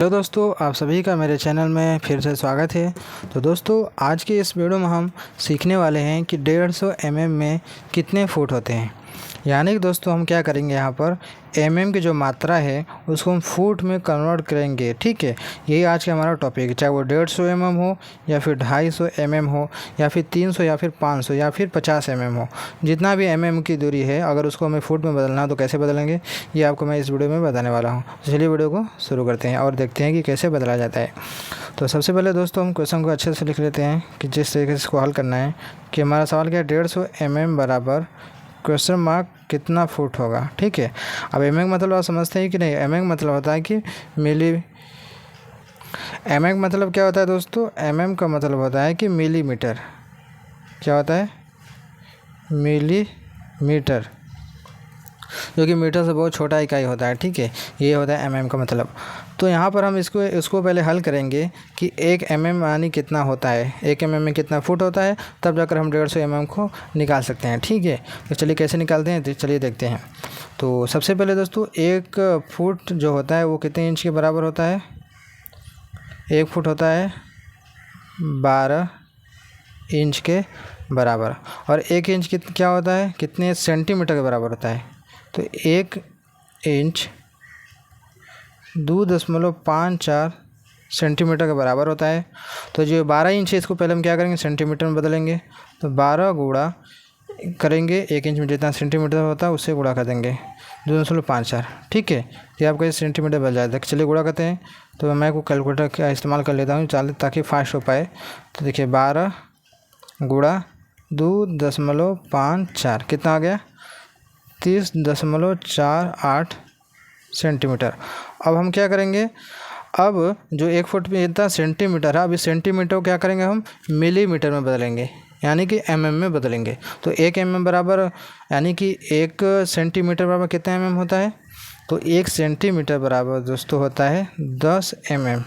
Hello दोस्तों, आप सभी का मेरे चैनल में फिर से स्वागत है। तो दोस्तों, आज की इस वीडियो में हम सीखने वाले हैं कि 150 mm में कितने फुट होते हैं। यानी कि दोस्तों हम क्या करेंगे, यहाँ पर mm की जो मात्रा है उसको हम फुट में कन्वर्ट करेंगे। ठीक है, यही आज का हमारा टॉपिक है। चाहे वो 150 mm हो या फिर 250 mm हो या फिर 300 या फिर 500 या फिर 50 mm हो, जितना भी mm की दूरी है, अगर उसको हमें फुट में बदलना हो तो कैसे बदलेंगे, ये आपको मैं इस वीडियो में बताने वाला हूँ। तो चलिए वीडियो को शुरू करते हैं और देखते हैं कि कैसे बदला जाता है। तो सबसे पहले दोस्तों हम क्वेश्चन को अच्छे से लिख लेते हैं कि जिस तरीके से इसको हल करना है। कि हमारा सवाल क्या है, 150 mm बराबर क्वेश्चन मार्क कितना फुट होगा। ठीक है, अब एम का मतलब आप समझते हैं कि नहीं। एम का मतलब होता है कि मिली। एम का मतलब क्या होता है दोस्तों, एम का मतलब होता है कि मिलीमीटर। क्या होता है, मिलीमीटर, जो कि मीटर से बहुत छोटा इकाई होता है। ठीक है, ये होता है एम का मतलब। तो यहाँ पर हम इसको पहले हल करेंगे कि 1 mm यानी कितना होता है, 1 mm में कितना फुट होता है, तब जाकर हम 150 mm को निकाल सकते हैं। ठीक है, तो चलिए कैसे निकालते हैं, तो चलिए देखते हैं। तो सबसे पहले दोस्तों 1 फुट जो होता है वो कितने इंच के बराबर होता है। 1 फुट होता है 12 इंच के बराबर। और 1 इंच क्या होता है, कितने सेंटीमीटर के बराबर होता है। तो 1 इंच 2.54 सेंटीमीटर के बराबर होता है। तो जो 12 इंच है इसको पहले हम क्या करेंगे, सेंटीमीटर में बदलेंगे। तो 12 गुणा करेंगे 1 इंच में जितना सेंटीमीटर होता है उससे गुणा कर देंगे 2.54। ठीक है, ये आपका इस सेंटीमीटर बन जाता है। चलिए गुणा करते हैं। तो मैं को कैलकुलेटर का इस्तेमाल कर लेता हूँ ताकि फास्ट हो पाए। तो देखिए 12 गुणा 2.54 कितना आ गया, 30.48 सेंटीमीटर। अब हम क्या करेंगे, अब जो 1 फुट में इतना सेंटीमीटर है, अब इस सेंटीमीटर को क्या करेंगे, हम मिलीमीटर में बदलेंगे, यानी कि mm में बदलेंगे। तो 1 mm बराबर, यानी कि 1 सेंटीमीटर बराबर कितना mm होता है। तो 1 सेंटीमीटर बराबर दोस्तों होता है 10 mm।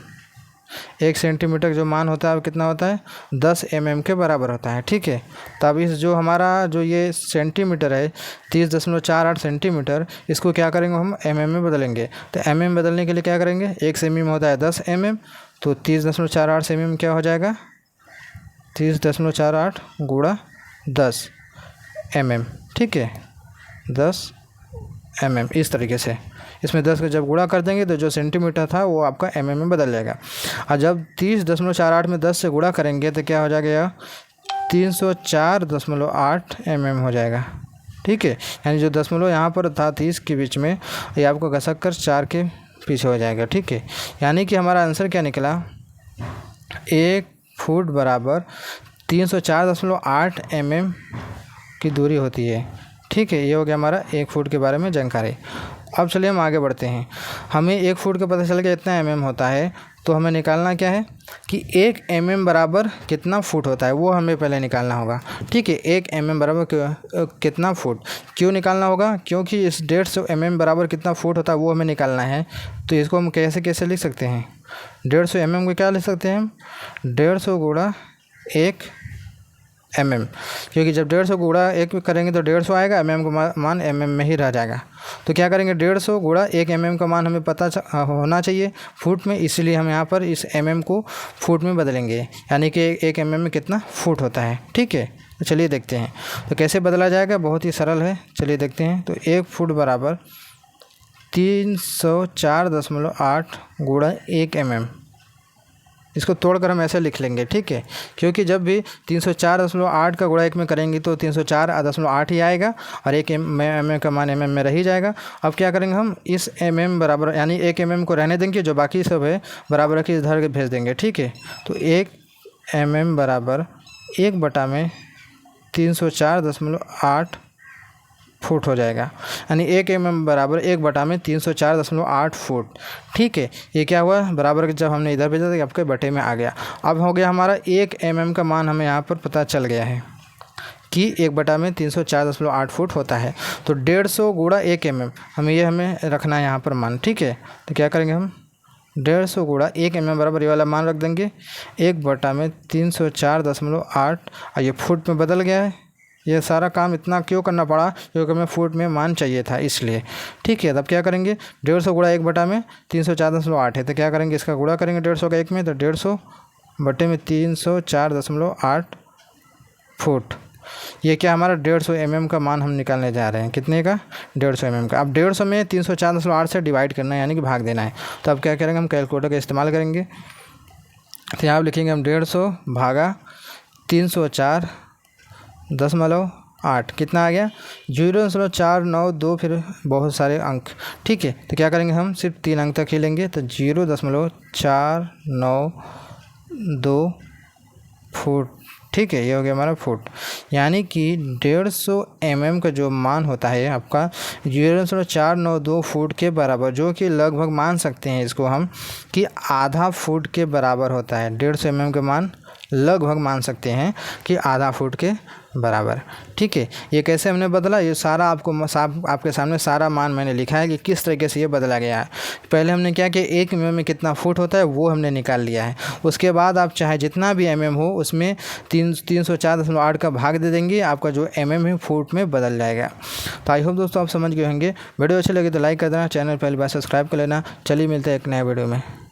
1 सेंटीमीटर जो मान होता है वो कितना होता है, 10 mm के बराबर होता है। ठीक है, तो अब इस जो हमारा जो ये सेंटीमीटर है 30.48 सेंटीमीटर, इसको क्या करेंगे, हम mm में बदलेंगे। तो mm बदलने के लिए क्या करेंगे, 1 सेमी में होता है 10 mm। तो 30.48 सेमी में क्या हो जाएगा, 30.48 गुणा 10 mm। ठीक है, 10 mm इस तरीके से। इसमें 10 का जब गुणा कर देंगे तो जो सेंटीमीटर था वो आपका mm में बदल जाएगा। और जब 30.48 में 10 से गुणा करेंगे तो क्या हो जाएगा, 304.8 mm हो जाएगा। ठीक है, यानी जो दशमलव यहाँ पर था 30 के बीच में, ये आपको घसक कर 4 के पीछे हो जाएगा। ठीक है, यानी कि हमारा आंसर क्या निकला, 1 फुट बराबर 304.8 mm की दूरी होती है। ठीक है, ये हो गया हमारा 1 फुट के बारे में जानकारी। अब चलिए हम आगे बढ़ते हैं। हमें 1 फुट का पता चल गया इतना mm होता है, तो हमें निकालना क्या है कि 1 mm बराबर कितना फुट होता है, वो हमें पहले निकालना होगा। ठीक है, 1 mm बराबर कितना फुट क्यों निकालना होगा, क्योंकि इस 150 mm बराबर कितना फुट होता है वो हमें निकालना है। तो इसको हम कैसे कैसे लिख सकते हैं, 150 mm को क्या लिख सकते हैं हम, 150 गुणा 1 mm, क्योंकि जब 150 गुणा 1 करेंगे तो 150 आएगा, mm का मान mm में ही रह जाएगा। तो क्या करेंगे, 150 गुणा 1 mm का मान हमें पता होना चाहिए फुट में, इसलिए हम यहाँ पर इस mm को फुट में बदलेंगे, यानी कि 1 mm में कितना फुट होता है। ठीक है, तो चलिए देखते हैं तो कैसे बदला जाएगा, बहुत ही सरल है। चलिए देखते हैं। तो 1 फुट बराबर 304.8 गुणा 1 mm, इसको तोड़कर हम ऐसे लिख लेंगे। ठीक है, क्योंकि जब भी 304.8 का गुणा 1 में करेंगे तो 304.8 ही आएगा और 1 mm का मान mm में रह ही जाएगा। अब क्या करेंगे, हम इस mm बराबर, यानी 1 mm को रहने देंगे, जो बाकी सब है बराबर रखिए इधर के भेज देंगे। ठीक है, तो 1 mm बराबर 1 बटा में 304.8 फुट हो जाएगा, यानी 1 mm बराबर 1 बटा में 304.8 फुट। ठीक है, ये क्या हुआ, बराबर जब हमने इधर भेजा तो आपके बटे में आ गया। अब हो गया हमारा 1 mm का मान हमें यहाँ पर पता चल गया है कि 1 बटा में 304.8 फुट होता है। तो 150 गुणा 1 mm हमें रखना है यहाँ पर मान। ठीक है, तो क्या करेंगे हम, 150 गुणा 1 mm बराबर ये वाला मान रख देंगे, 1 बटा में 304.8, और ये फुट में बदल गया है, ये सारा काम इतना क्यों करना पड़ा, क्योंकि हमें फुट में मान चाहिए था इसलिए। ठीक है, तब क्या करेंगे, 150 गुणा 1 बटा में 304.8 है, तो क्या करेंगे, इसका गुणा करेंगे 150 का 1 में, तो 150 बटे में 304.8 फुट। ये क्या हमारा 150 mm का मान हम निकालने जा रहे हैं, कितने का, 150 mm का। अब 150 में 304.8 से डिवाइड करना है, यानी कि भाग देना है। तो अब क्या करेंगे, हम कैलकुलेटर का इस्तेमाल करेंगे। तो यहाँ लिखेंगे हम 150 भागा 304.8, कितना आ गया, 0.492, फिर बहुत सारे अंक। ठीक है, तो क्या करेंगे, हम सिर्फ 3 अंक तक ही लेंगे, तो 0.492 फुट। ठीक है, ये हो गया हमारा फुट। यानी कि 150 mm का जो मान होता है आपका 0.492 फुट के बराबर, जो कि लगभग मान सकते हैं इसको हम कि आधा फुट के बराबर होता है। 150 mm का मान लगभग मान सकते हैं कि आधा फुट के बराबर। ठीक है, ये कैसे हमने बदला, ये सारा आपके सामने सारा मान मैंने लिखा है कि किस तरीके से ये बदला गया है। पहले हमने क्या कि 1 mm में कितना फुट होता है वो हमने निकाल लिया है। उसके बाद आप चाहे जितना भी mm हो उसमें 304.8 का भाग दे देंगे, आपका जो mm है फुट में बदल जाएगा। तो आई होप दोस्तों आप समझ गए होंगे। वीडियो अच्छी लगे तो लाइक कर देना, चैनल पहली बार सब्सक्राइब कर लेना। चलिए मिलते हैं एक नए वीडियो में।